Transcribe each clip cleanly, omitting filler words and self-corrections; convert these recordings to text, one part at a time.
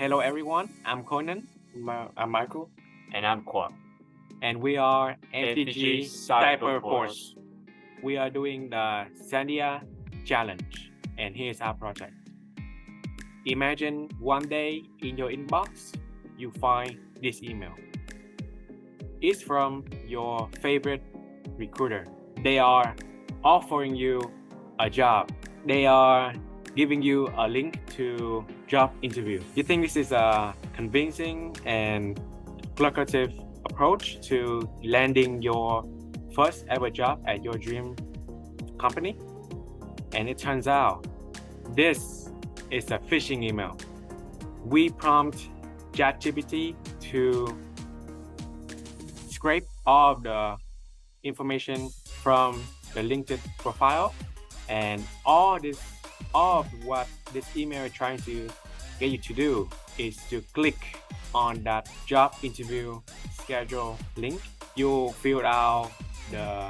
Hello everyone, I'm Conan. I'm Michael. And I'm Kwok. And we are MCG MCG CyberForce. CyberForce. We are doing the Sandia Challenge, and here's our project. Imagine one day in your inbox, you find this email. It's from your favorite recruiter. They are offering you a job. They are giving you a link to job interview. You think this is a convincing and lucrative approach to landing your first ever job at your dream company? And it turns out this is a phishing email. We prompt ChatGPT to scrape all of the information from the LinkedIn profile, and all of what this email is trying to get you to do is to click on that job interview schedule link. You'll fill out the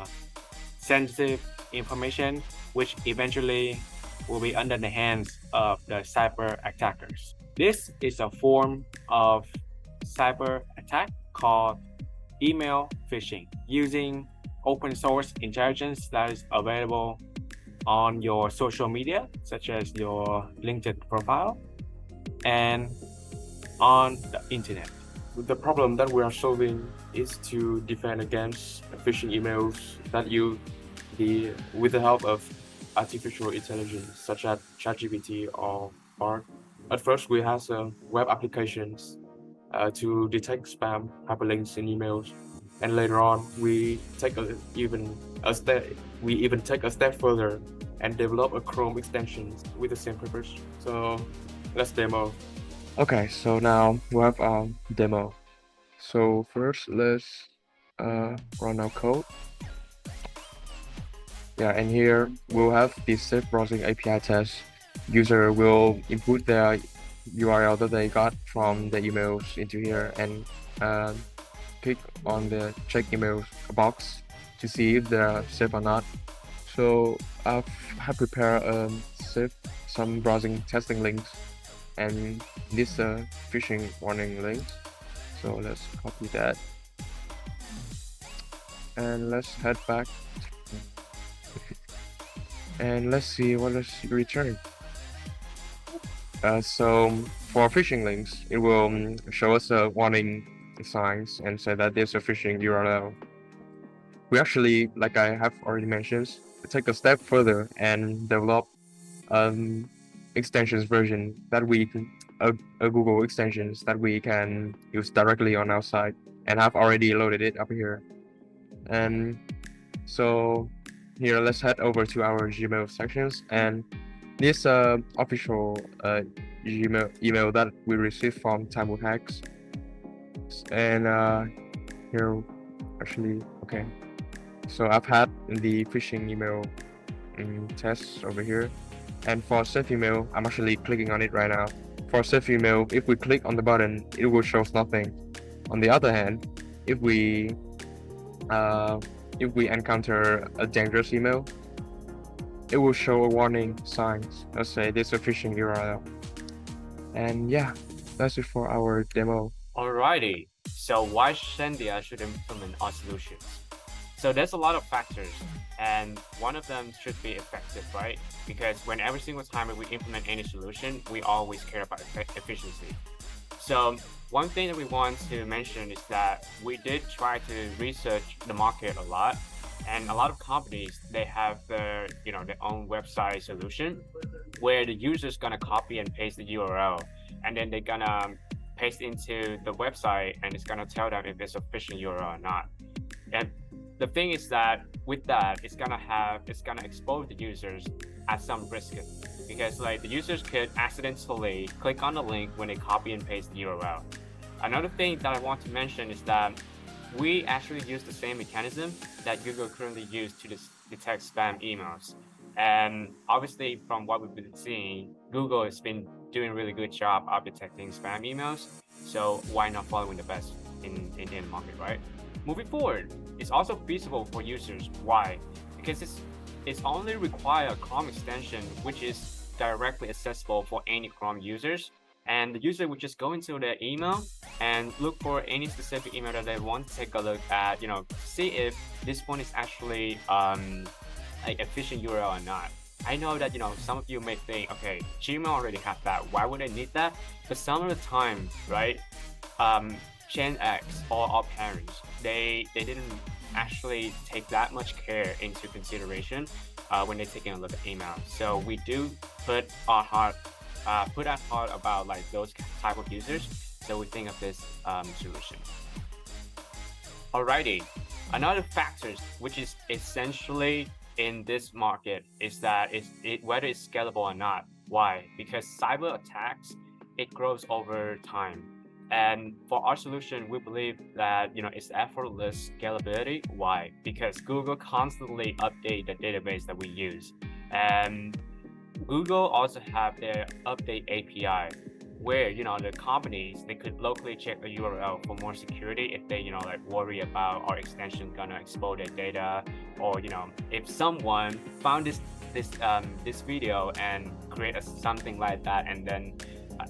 sensitive information, which eventually will be under the hands of the cyber attackers. This is a form of cyber attack called email phishing, using open source intelligence that is available on your social media, such as your LinkedIn profile and on the internet. The problem that we are solving is to defend against phishing emails that with the help of artificial intelligence, such as ChatGPT or Bard. At first, we have some web applications to detect spam hyperlinks in emails, and later on, we even take a step further and develop a Chrome extension with the same purpose. So let's demo. Okay, so now we have our demo. So first, let's run our code. Yeah, and here we'll have the safe browsing API test. User will input their URL that they got from the emails into here and click on the check emails box to see if they're safe or not. So I have prepared some browsing testing links, and this phishing warning link. So let's copy that and let's head back and let's see what is returned. So for phishing links, it will show us a warning signs and say that there's a phishing URL. We actually, like I have already mentioned, take a step further and develop extensions version that a Google extensions that we can use directly on our site, and have already loaded it up here. And so here, let's head over to our Gmail sections, and this official Gmail email that we received from TAMU hacks, and here actually okay. So I've had the phishing email test over here, and for safe email, I'm actually clicking on it right now. For safe email, if we click on the button, it will show nothing. On the other hand, if we encounter a dangerous email, it will show a warning signs. Let's say this is a phishing URL. And yeah, that's it for our demo. Alrighty, so why Sandia should implement our solutions? So there's a lot of factors, and one of them should be effective, right? Because when every single time we implement any solution, we always care about efficiency. So one thing that we want to mention is that we did try to research the market a lot, and a lot of companies, they have their own website solution where the user's gonna copy and paste the URL, and then they're gonna paste into the website, and it's gonna tell them if it's a phishing URL or not. And the thing is that with that, it's gonna expose the users at some risk, because like the users could accidentally click on the link when they copy and paste the URL. Another thing that I want to mention is that we actually use the same mechanism that Google currently uses to detect spam emails. And obviously, from what we've been seeing, Google has been doing a really good job of detecting spam emails. So why not following the best in the market, right? Moving forward, it's also feasible for users. Why? Because it's only require a Chrome extension, which is directly accessible for any Chrome users. And the user would just go into their email and look for any specific email that they want to take a look at, see if this one is actually like a phishing URL or not. I know that some of you may think, okay, Gmail already have that. Why would I need that? But some of the time, right? Gen X or our parents, they didn't actually take that much care into consideration when they're taking a look at email. So we do put our heart about like those type of users. So we think of this solution. Alrighty, another factors which is essentially in this market is that whether it's scalable or not. Why? Because cyber attacks, it grows over time. And for our solution, we believe that it's effortless scalability. Why? Because Google constantly update the database that we use, and Google also have their update API, where the companies, they could locally check a URL for more security if they like worry about our extension gonna expose their data, or if someone found this video and create something like that and then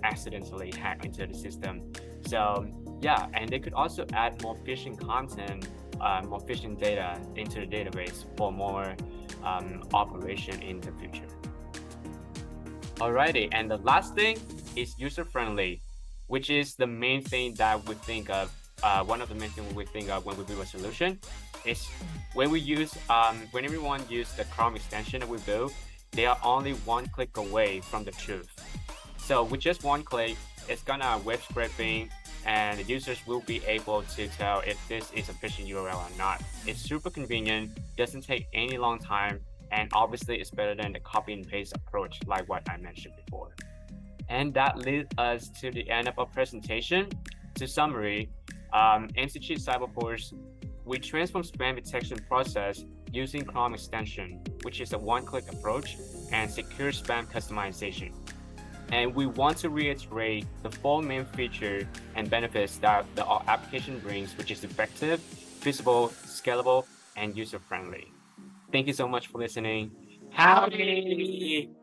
accidentally hack into the system. So yeah, and they could also add more phishing content, more phishing data into the database for more operation in the future. Alrighty, and the last thing is user-friendly, which is the main thing that we think of. One of the main things we think of when we build a solution is when everyone use the Chrome extension that we build, they are only one click away from the truth. So with just one click, it's gonna web scraping, and the users will be able to tell if this is a phishing URL or not. It's super convenient, doesn't take any long time, and obviously it's better than the copy and paste approach like what I mentioned before. And that leads us to the end of our presentation. To summary, MCG CyberForce, we transform spam detection process using Chrome extension, which is a one-click approach, and secure spam customization. And we want to reiterate the 4 main features and benefits that our application brings, which is effective, visible, scalable, and user-friendly. Thank you so much for listening. Howdy!